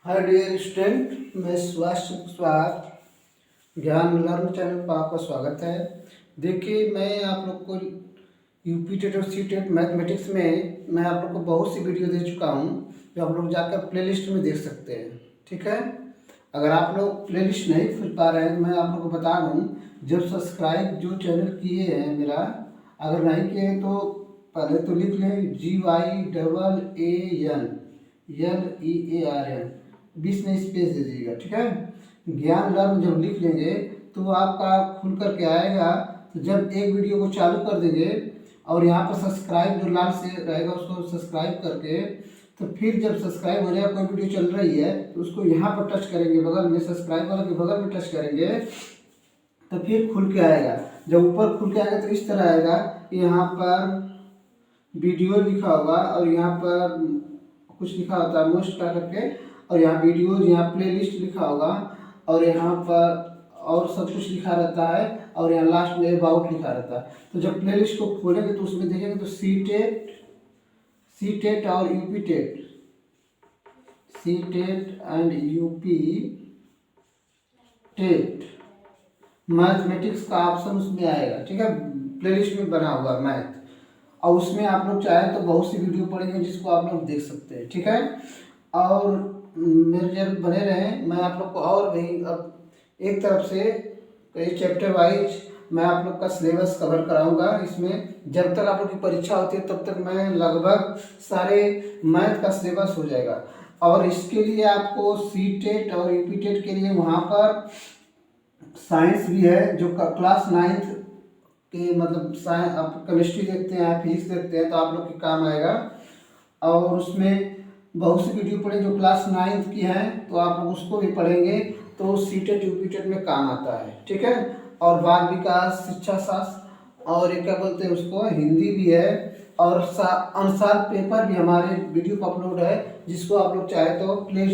Hi dear student, मैं सुभाष कुशवाहा ज्ञान learn channel पर आपका स्वागत है। देखिए, मैं आप लोग को यूपी टेट और सी टेट मैथमेटिक्स में मैं आप लोग को बहुत सी वीडियो दे चुका हूँ, जो आप लोग जाकर प्लेलिस्ट में देख सकते हैं। ठीक है, अगर आप लोग प्लेलिस्ट नहीं खुल पा रहे हैं तो मैं आप लोग को बता दूँ, जब सब्सक्राइब जो चैनल किए हैं मेरा, अगर नहीं किए हैं तो पहले तो लिख लें GYAANLEARN, बीच में स्पेस दे दीजिएगा। ठीक है, ज्ञान लर्न जब लिख लेंगे तो वो आपका खुल करके आएगा। तो जब एक वीडियो को चालू कर देंगे और यहाँ पर सब्सक्राइब जो लाल से रहेगा उसको सब्सक्राइब करके, तो फिर जब सब्सक्राइब हो जाएगा, कोई वीडियो चल रही है तो उसको यहाँ पर टच करेंगे, बगल में सब्सक्राइब वाला के बगल में टच करेंगे तो फिर खुल के आएगा। जब ऊपर खुल के आएगा तो इस तरह आएगा, यहाँ पर वीडियो लिखा होगा और यहाँ पर कुछ लिखा होता है मोस्ट का करके, और यहाँ वीडियोज, यहाँ प्लेलिस्ट लिखा होगा और यहाँ पर और सब कुछ लिखा रहता है और यहाँ लास्ट में अबाउट लिखा रहता है। तो जब प्लेलिस्ट को खोलेंगे तो उसमें देखेंगे तो सी टेट और UP TET, C TET and UP TET mathematics का ऑप्शन उसमें आएगा। ठीक है, प्लेलिस्ट में बना हुआ मैथ, और उसमें आप लोग चाहे तो बहुत सी वीडियो पढ़ेंगे जिसको आप लोग देख सकते हैं। ठीक है, और मेरे जब बने रहें, मैं आप लोग को और भी अब एक तरफ से कई चैप्टर वाइज मैं आप लोग का सिलेबस कवर कराऊंगा। इसमें जब तक आप लोग की परीक्षा होती है तब तक मैं लगभग सारे मैथ का सिलेबस हो जाएगा। और इसके लिए आपको सी टेट और यूपी टेट के लिए वहाँ पर साइंस भी है, जो क्लास 9th के मतलब साइंस, आप केमिस्ट्री देखते हैं, फिजिक्स देखते हैं तो आप लोग के काम आएगा। और उसमें बहुत सी वीडियो पढ़े जो क्लास 9th की हैं, तो आप लोग उसको भी पढ़ेंगे तो सी टेट यूपी टेट में काम आता है। ठीक है, और बाल विकास, शिक्षा शास्त्र और ये क्या बोलते हैं उसको, हिंदी भी है, और अनुसार पेपर भी हमारे वीडियो पर अपलोड है, जिसको आप लोग चाहे तो प्ले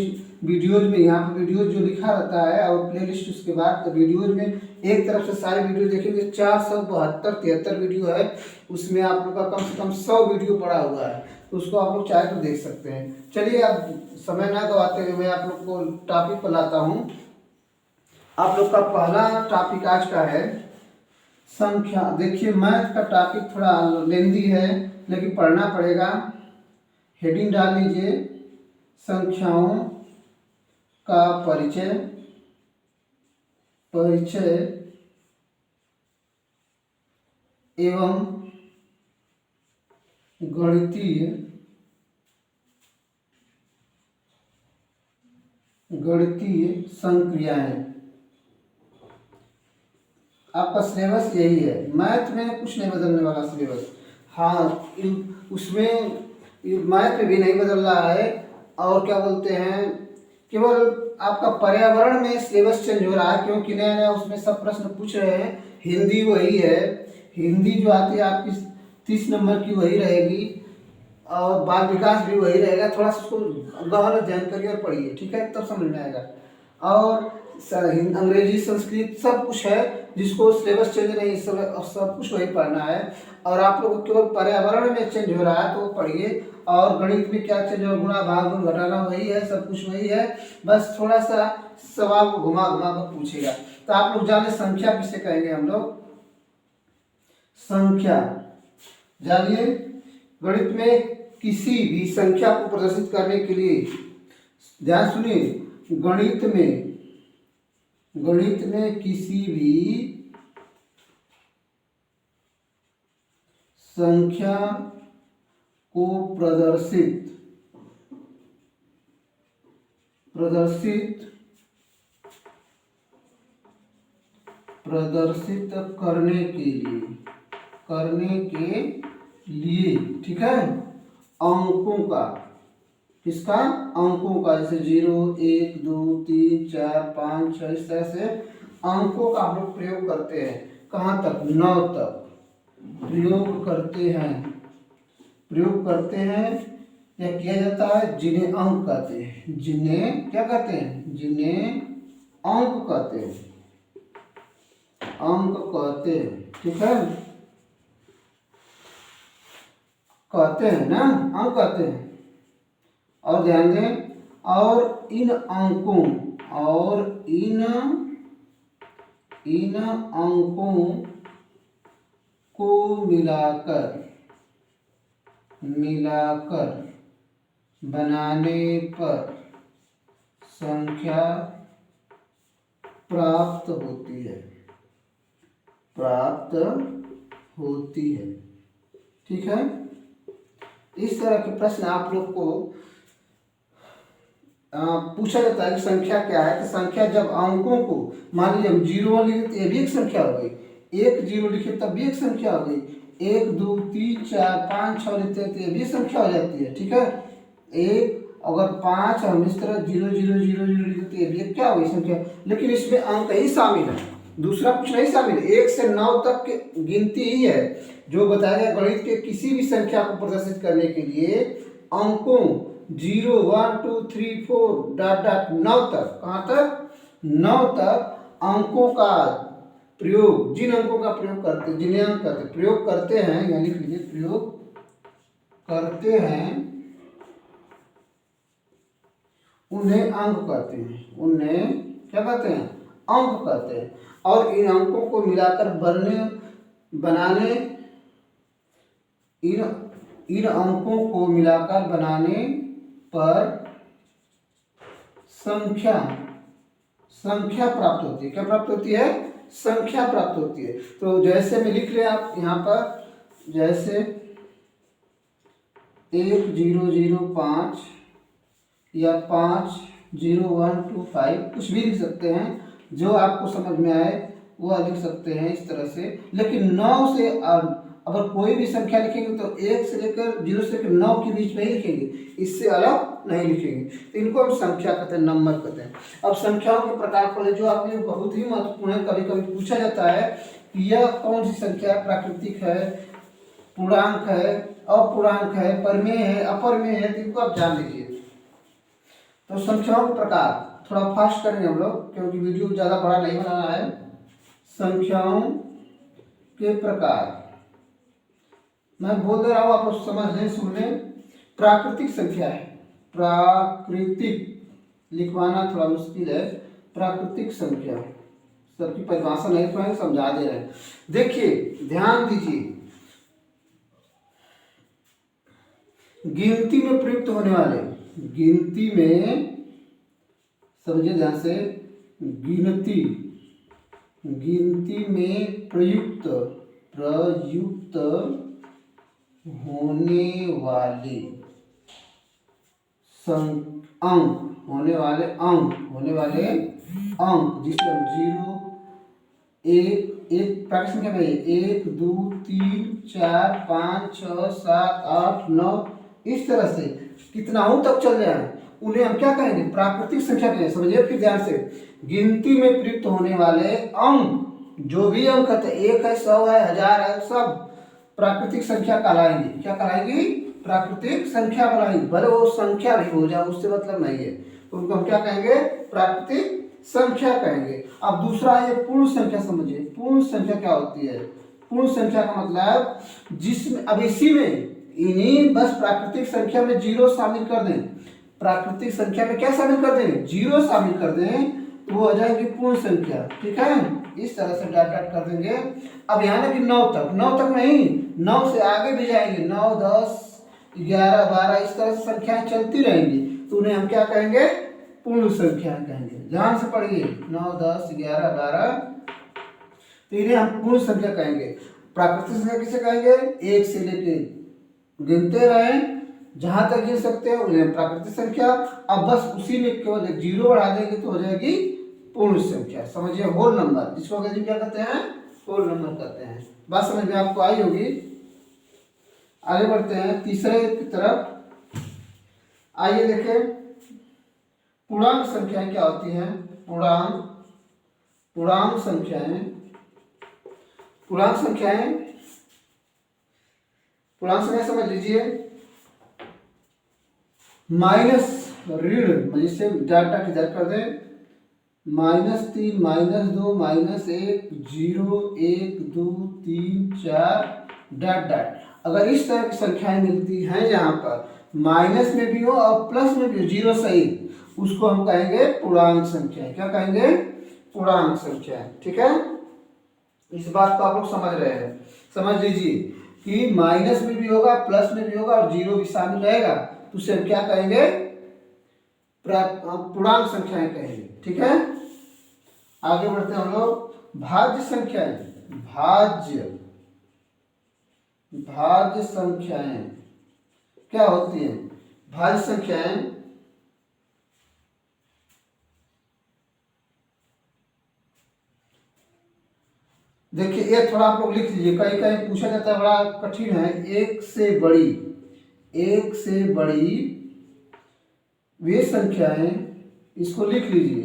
वीडियोज में, यहाँ पर वीडियोज जो लिखा रहता है और प्ले लिस्ट उसके बाद, तो वीडियोज में एक तरफ से सारी वीडियो देखेंगे। 472-73 वीडियो है, उसमें आप लोग का कम से कम 100 वीडियो पड़ा हुआ है, तो उसको आप लोग चाहे तो देख सकते हैं। चलिए, अब समय ना गवाते हुए मैं आप लोग को टॉपिक पर लाता हूँ। आप लोग का पहला टॉपिक आज का है संख्या। देखिए, मैथ का टॉपिक थोड़ा लेंदी है लेकिन पढ़ना पड़ेगा। हेडिंग डाल लीजिए, संख्याओं का परिचय, परिचय एवं गणितीय संक्रियाएं। आपका सिलेबस यही है, मैथ में कुछ नहीं बदलने वाला सिलेबस। हाँ, उसमें मैथ में भी नहीं बदल रहा है, और क्या बोलते हैं, केवल आपका पर्यावरण में सिलेबस चेंज हो रहा है, क्योंकि नया नया उसमें सब प्रश्न पूछ रहे हैं। हिंदी वही है, हिंदी जो आती है आपकी 30 नंबर की वही रहेगी, और बाल विकास भी वही रहेगा। थोड़ा सा उसको गहन अध्ययन करिए और पढ़िए, ठीक है, तब समझ में आएगा। और अंग्रेजी, संस्कृत सब कुछ है, जिसको सिलेबस चेंज नहीं, सब कुछ वही पढ़ना है। और आप लोग को केवल पर्यावरण में चेंज हो रहा है तो वो पढ़िए, और गणित में क्या चेंज हो, गुणा भाग गुण घटाना वही है, सब कुछ वही है, बस थोड़ा सा सवाल को घुमा घुमा कर पूछेगा। तो आप लोग जाने संख्या किसे कहेंगे हम लोग, संख्या जानिए। गणित में किसी भी संख्या को प्रदर्शित करने के लिए, ध्यान सुनिए, गणित में किसी भी संख्या को प्रदर्शित करने के लिए, ठीक है, अंकों का, किसका, अंकों का, जैसे 0, 1, 2, 3, 4, 5, 6, इस तरह से अंकों का हम लोग प्रयोग करते हैं। कहाँ तक, 9 तक प्रयोग करते हैं या किया जाता है, जिन्हें अंक कहते हैं, जिन्हें क्या कहते हैं, जिन्हें अंक कहते हैं, ठीक है, कहते हैं ना, अंक कहते हैं। और ध्यान दें, और इन अंकों को मिलाकर बनाने पर संख्या प्राप्त होती है। ठीक है, इस तरह के प्रश्न आप लोग को पूछा जाता है कि संख्या क्या है। तो संख्या जब अंकों को, मान लीजिए हम 0 लिखे तो ये भी एक संख्या हो गई, 1 0 लिखे तब भी एक संख्या हो गई, 1 2 3 4 5 6 लिखते हैं तो ये भी संख्या हो जाती है। ठीक है, एक अगर 5 हम इस तरह 0 0 0 0 लिखते तो ये भी क्या हो गई संख्या, लेकिन इसमें अंक ही शामिल है, दूसरा कुछ नहीं शामिल है। 1 से 9 तक की गिनती ही है जो बताया गया। गणित के किसी भी संख्या को प्रदर्शित करने के लिए अंकों 0 1 2 3 4 डॉट डॉट 9 तक, कहाँ तक, 9 तक अंकों का प्रयोग, जिन अंकों का प्रयोग करते, जिन्हें अंक करते, प्रयोग करते हैं, यानी लिख लीजिए प्रयोग करते हैं, उन्हें अंक कहते हैं। उन्हें क्या कहते हैं, अंक कहते हैं। और इन अंकों को मिलाकर बनाने इन अंकों को मिलाकर बनाने पर संख्या प्राप्त होती है। क्या प्राप्त होती है, संख्या प्राप्त होती है। तो जैसे में लिख रहे हैं आप यहाँ पर, जैसे 1 0 0 5 या 5 0 1 2 5 कुछ भी लिख सकते हैं, जो आपको समझ में आए वह लिख सकते हैं इस तरह से। लेकिन 9 से अगर कोई भी संख्या लिखेंगे तो 1 से लेकर 0 से लेकर 9 के बीच में ही लिखेंगे, इससे अलग नहीं लिखेंगे। तो इनको हम संख्या कहते हैं, नंबर कहते हैं। अब संख्याओं के प्रकार पढ़े, जो आपके लिए बहुत ही महत्वपूर्ण है। कभी कभी पूछा जाता है कि यह कौन सी संख्या प्राकृतिक है, पूर्णांक है, अपूर्णांक है, परिमेय है, अपरिमेय है, तो इनको आप जान लीजिए। तो संख्याओं के प्रकार थोड़ा फास्ट करेंगे हम लोग, क्योंकि वीडियो ज़्यादा बड़ा नहीं बनाना है। संख्याओं के प्रकार मैं बोल दे रहा हूँ, आप लोग समझ लें, सुन लें। प्राकृतिक संख्या है, प्राकृतिक लिखवाना थोड़ा मुश्किल है। प्राकृतिक संख्या सबकी परिभाषा नहीं तो समझा दे रहे हैं। देखिए ध्यान दीजिए, गिनती में प्रयुक्त होने वाले, गिनती में, समझिए ध्यान से, गिनती में प्रयुक्त होने वाले अंक जिसे हम 0 1 प्राकृतिक संख्या में 1 2 3 4 5 6 7 8 9 इस तरह से कितना तक चल रहा है, उन्हें हम क्या कहेंगे, प्राकृतिक संख्या कहेंगे। समझिए फिर ध्यान से, गिनती में प्रयुक्त होने वाले अंक, जो भी अंक है, 1 है, 100 है, 1000 है, सब प्राकृतिक संख्या कहलाएंगी। क्या कहलाएंगी, प्राकृतिक संख्या कहलाएंगी। भले वो संख्या भी हो जाए, उससे मतलब नहीं है, तो उनको हम क्या कहेंगे, प्राकृतिक संख्या कहेंगे। अब दूसरा है पूर्ण संख्या। समझिए पूर्ण संख्या क्या होती है। पूर्ण संख्या का मतलब जिसमें, अब इसी में इन्हीं बस प्राकृतिक संख्या में 0 शामिल कर दें, प्राकृतिक संख्या में क्या शामिल कर दें, 0 शामिल कर दें, तो वो हो जाएगी पूर्ण संख्या। ठीक है, इस तरह से डॉट डॉट कर देंगे। अब यहाँ ना कि 9 तक नहीं, 9 से आगे भी जाएंगे, 9 10 11 12 इस तरह से संख्याएं चलती रहेंगी, तो उन्हें हम क्या कहेंगे, पूर्ण संख्या कहेंगे। ध्यान से पढ़िए, 9 10 11 12, तो इन्हें हम पूर्ण संख्या कहेंगे। प्राकृतिक संख्या किसे कहेंगे, 1 से लेके गिनते रहें, जहां तक गिन सकते हैं उन्हें प्राकृतिक संख्या। अब बस उसी में केवल 0 बढ़ा देंगे तो हो जाएगी पूर्ण संख्या। समझिए होल नंबर, जिसको अंग्रेजी में क्या कहते हैं, होल नंबर कहते हैं। बात समझ में आपको आई होगी। आगे बढ़ते हैं तीसरे की तरफ। आइए देखें पूर्णांक संख्याएं क्या होती हैं। पूर्णांक संख्याएं समझ लीजिए, माइनस ऋण, जिससे डाटा किधर कर दें, -3 -2 -1 0 1 2 3 4 डॉट डॉट। अगर इस तरह की संख्याएं मिलती हैं जहां पर, माइनस में भी हो और प्लस में भी हो, जीरो सहित, उसको हम कहेंगे पूर्णांक संख्या। क्या कहेंगे? पूर्णांक संख्या। ठीक है, इस बात को आप लोग समझ रहे हैं। समझ लीजिए कि माइनस में भी होगा, प्लस में भी होगा और जीरो भी शामिल रहेगा, तो उसे हम क्या कहेंगे? पूर्णांक संख्याएं कहेंगे। ठीक है, आगे बढ़ते हैं हम लोग। भाज्य संख्याएं। भाज्य संख्याएं क्या होती हैं? भाज्य संख्याएं देखिए, ये थोड़ा आप लोग लिख लीजिए, कहीं कहीं पूछा जाता है, बड़ा कठिन है। एक से बड़ी वे संख्याएं, इसको लिख लीजिए,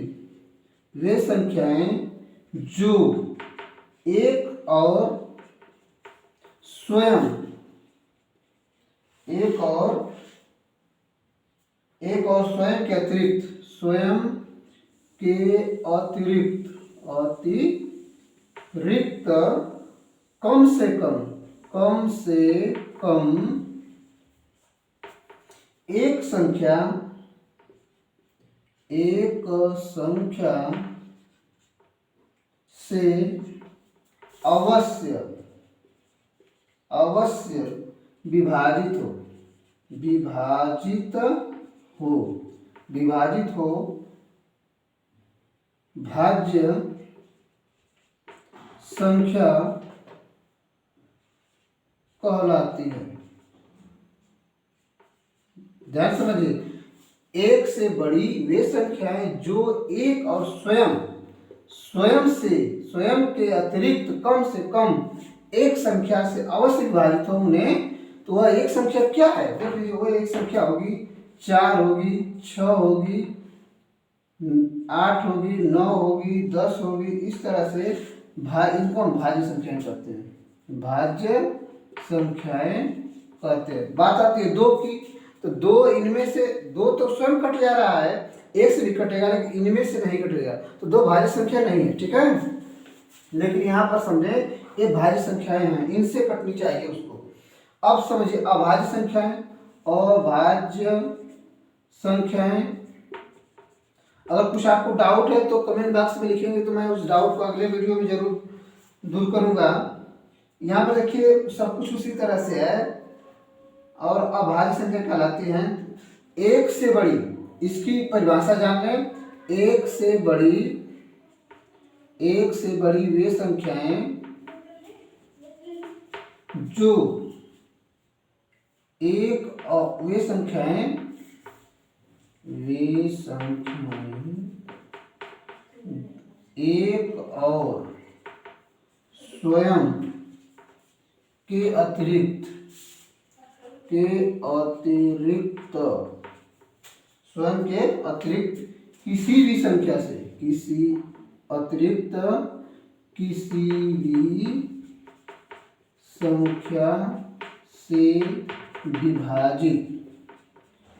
वे संख्याएं जो एक और स्वयं स्वयं के अतिरिक्त कम से कम एक संख्या से अवश्य विभाजित हो भाज्य संख्या कहलाती है। ध्यान समझिए, एक से बड़ी वे संख्याएं जो एक और स्वयं के अतिरिक्त कम से कम एक संख्या से अवश्य विभाजित हो उन्हें, तो वह एक संख्या क्या है? देख लीजिए, वह एक संख्या होगी 4 होगी, 6 होगी, 8 होगी, 9 होगी, 10 होगी। इस तरह से इनको हम भाज्य संख्याएं कहते हैं। भाज्य संख्याएं कहते हैं। बात आती है 2 की, तो 2 इनमें से 2 तो स्वयं कट जा रहा है, एक से भी कटेगा, लेकिन इनमें से नहीं कटेगा, तो 2 भाज्य संख्या नहीं है। ठीक है, लेकिन यहाँ पर समझे ये भाज्य संख्याएं हैं, इनसे कटनी चाहिए उसको। अब समझिए अभाज्य संख्याएं। अभाज्य संख्याएं, अगर कुछ आपको डाउट है तो कमेंट बॉक्स में लिखेंगे, तो मैं उस डाउट को अगले वीडियो में जरूर दूर करूंगा। यहाँ पर देखिए सब कुछ उसी तरह से है। और अभाज्य संख्या कहलाती हैं एक से बड़ी, इसकी परिभाषा जान लें, एक से बड़ी वे संख्याएं जो वे संख्याएं एक और स्वयं के अतिरिक्त किसी भी संख्या से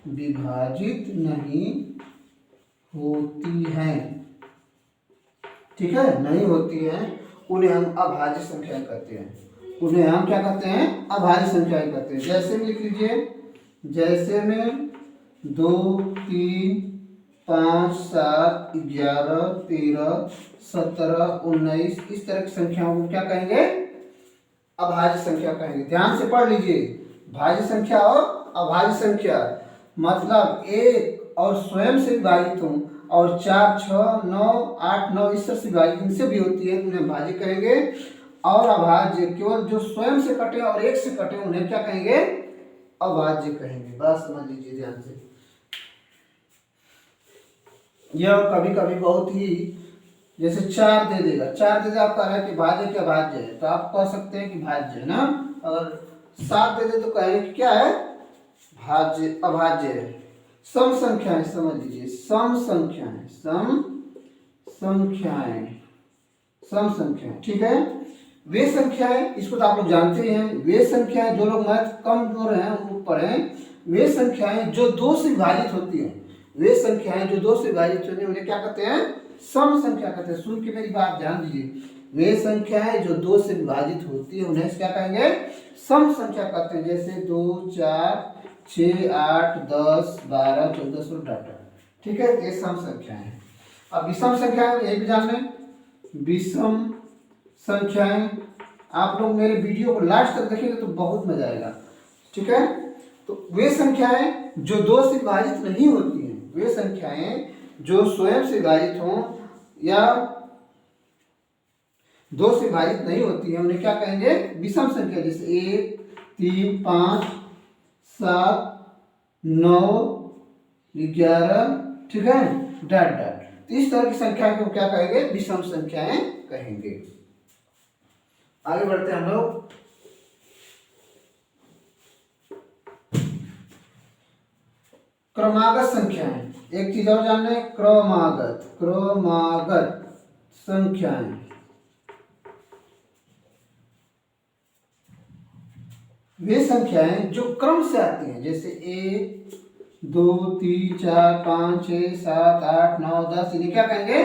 विभाजित नहीं होती हैं। ठीक है, नहीं होती हैं, उन्हें हम अभाज्य संख्याएं कहते हैं। उन्हें हम क्या कहते हैं? अभाज्य संख्याएं कहते हैं। जैसे में लिख लीजिए, जैसे में 2, 3, 5, 7, 11, 13, 17, 19 इस तरह की संख्याओं को क्या कहेंगे? अभाज्य संख्या कहेंगे। ध्यान से पढ़ लीजिए, भाज्य संख्या और अभाज्य संख्या मतलब एक और स्वयं से विभाजित हूँ, और 4, 6, 9, 8, 9 इस तरह से विभाजित इनसे भी होती है, उन्हें भाज्य कहेंगे। और अभाज्य केवल जो स्वयं से कटे और एक से कटे उन्हें क्या कहेंगे? अभाज्य कहेंगे। बस समझ लीजिए ध्यान से। यह कभी कभी बहुत ही, जैसे 4 दे देगा, आप कह रहे हैं कि भाज्य क्या भाज्य है, तो आप कह सकते हैं कि भाज्य है ना। अगर 7 दे दे तो कहेंगे कि क्या है? भाज्य, अभाज्य है। सम संख्याएं, समझ लीजिए, सम संख्याएं। ठीक है, वे संख्याएं, इसको तो आप लोग जानते ही हैं। वे संख्याएं, जो लोग मैथ कमजोर हैं उनको पढ़ें, वे संख्याएं जो 2 से विभाजित होती हैं, उन्हें क्या कहते हैं? सम संख्या कहते हैं। सुन के मेरी बात ध्यान दीजिए, वे संख्याएं जो 2 से विभाजित होती है उन्हें क्या कहेंगे? सम संख्या कहते हैं। जैसे 2, 4, 6, 8, 10, 12, 14, 16 डाटा। ठीक है, ये सम संख्याएं हैं। अब विषम संख्याएं ये भी जान लें। विषम संख्याएं आप लोग मेरे वीडियो को लास्ट तक देखेंगे तो बहुत मजा आएगा। ठीक है, तो वे संख्याएं जो 2 से विभाजित नहीं होती हैं, वे संख्याएं जो स्वयं से विभाजित हों या 2 से विभाजित नहीं होती है, उन्हें क्या कहेंगे? विषम संख्या। जैसे 1, 3, 5, 7, 9, 11, ठीक है, डॉट डॉट। तो इस तरह की संख्या को क्या कहेंगे? विषम संख्याएं कहेंगे। आगे बढ़ते हैं हम लोग। क्रमागत संख्याएं। एक चीज और जान लें, क्रमागत संख्याएं। वे संख्याएं जो क्रम से आती हैं, जैसे 1, 2, 3, 4, 5, 6, 7, 8, 9, 10, इन्हें क्या कहेंगे?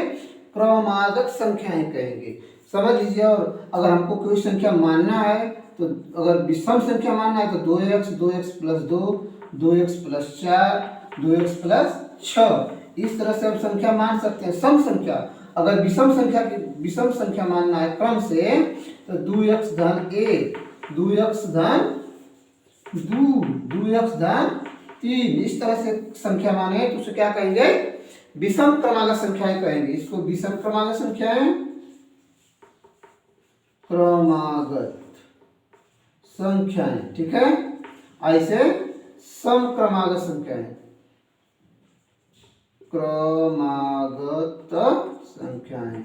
क्रमागत संख्याएं कहेंगे। समझ लीजिए। और अगर हमको कोई संख्या मानना है, तो अगर विषम संख्या मानना है तो 2x, 2x plus 2, 2x plus 4, 2x plus 6, इस तरह से हम संख्या मान सकते हैं। सम संख्या अगर विषम संख्या मानना है क्रम से, तो 2x धन 1, 2x धन 2, 2x धन 3, इस तरह से संख्या माने तो उसे क्या कहेंगे? विषम क्रमागत संख्याएं कहेंगे। इसको विषम क्रमागत संख्याएं, क्रमागत संख्याएं। ठीक है, ऐसे सम क्रमागत संख्याएं, क्रमागत संख्याएं।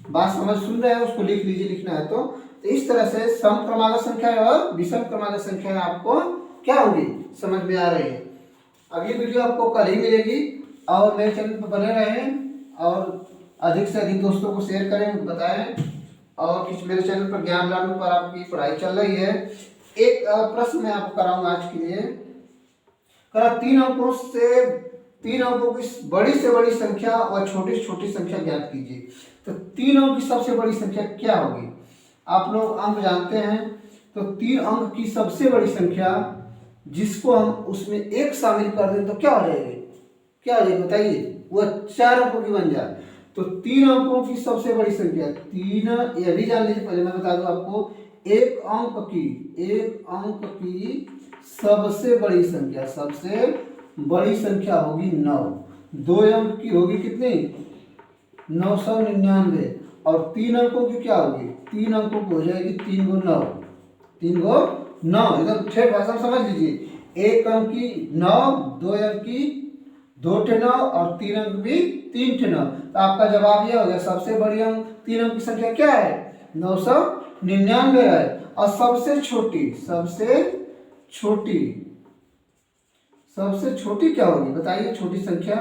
बात समझ सुन रहे हैं? उसको लिख लीजिए, लिखना है तो इस तरह से सम क्रमागत संख्याएं और विषम क्रमागत संख्याएं आपको क्या होगी, समझ में आ रही है। अगली वीडियो आपको कल ही मिलेगी। और मेरे चैनल पर बने रहें और अधिक से अधिक दोस्तों को शेयर करें, बताएं। और कुछ मेरे चैनल पर ज्ञान लाने पर आपकी पढ़ाई चल रही है। एक प्रश्न मैं आपको कराऊंगा आज के लिए। 3 अंकों की बड़ी से बड़ी संख्या और छोटी से छोटी संख्या ज्ञात कीजिए। तो 3 अंक की सबसे बड़ी संख्या क्या होगी? आप लोग अंक जानते हैं, तो 3 अंक की सबसे बड़ी संख्या जिसको हम उसमें 1 शामिल कर दें तो क्या हो जाएगी? क्या हो जाएगी बताइए? वो 4 अंकों की बन जाए। तो 3 अंकों की सबसे बड़ी संख्या 3, यह भी जान लीजिए। पहले मैं बता दूं आपको, एक अंक की सबसे बड़ी संख्या होगी 9। 2 अंक की होगी कितनी? 999। और 3 अंकों की क्या होगी? 3 अंकों की हो जाएगी 3 गुना 9, 3 गुना 9, एकदम ठेठ भाषा में समझ लीजिए। 1 अंक की 9, 2 अंक की 2 ठे 9 और 3 अंक भी 3 ठे 9। तो आपका जवाब यह हो गया, सबसे बड़ी अंक 3 अंक की संख्या क्या है? 999 है। और सबसे छोटी क्या होगी बताइए? छोटी संख्या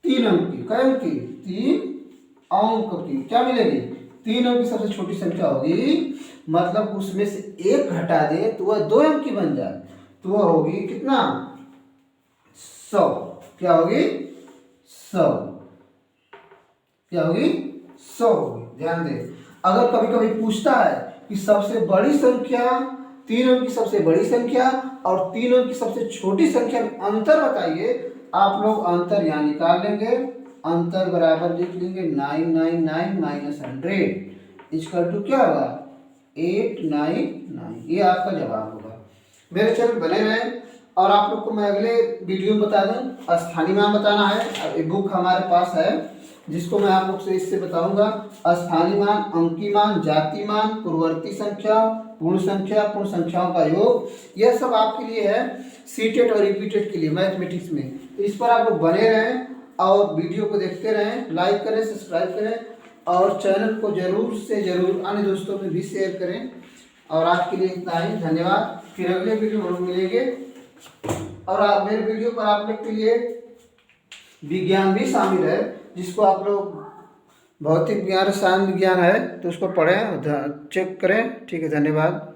3 अंक की, कै अंक की? 3 अंक की क्या मिलेगी? 3 अंक की सबसे छोटी संख्या होगी, मतलब उसमें से 1 घटा दे तो वह 2 अंक की बन जाए, तो वह होगी कितना? 100। क्या होगी? 100। क्या होगी? 100 होगी। ध्यान दें, अगर कभी कभी पूछता है कि सबसे बड़ी संख्या, 3 अंक की सबसे बड़ी संख्या और 3 अंक की सबसे छोटी संख्या में अंतर बताइए, आप लोग अंतर यहाँ निकाल लेंगे। अंतर बराबर लिख लेंगे 999 माइनस 100 इक्वल टू क्या होगा? 899। ये आपका जवाब होगा। मेरे चैनल बने रहें। और आप लोग को मैं अगले वीडियो में बता दूं, स्थानीय मान बताना है। एक बुक हमारे पास है जिसको मैं आप लोग से इससे बताऊंगा। स्थानीय मान, अंकीय मान, जाति मान, पूर्ववर्ती संख्या, पूर्ण संख्याओं का योग, यह सब आपके लिए है सीटेट और रिपीटेड के लिए मैथमेटिक्स में। तो इस पर आप लोग बने रहें और वीडियो को देखते रहें, लाइक करें, सब्सक्राइब करें और चैनल को जरूर से जरूर अन्य दोस्तों में भी शेयर करें। और आज के लिए इतना ही, धन्यवाद। फिर अगले वीडियो में मिलेंगे। और आप मेरे वीडियो पर आप लोग के लिए विज्ञान भी शामिल है, जिसको आप लोग भौतिक विज्ञान, रसायन विज्ञान है तो उसको पढ़ें, चेक करें। ठीक है, धन्यवाद।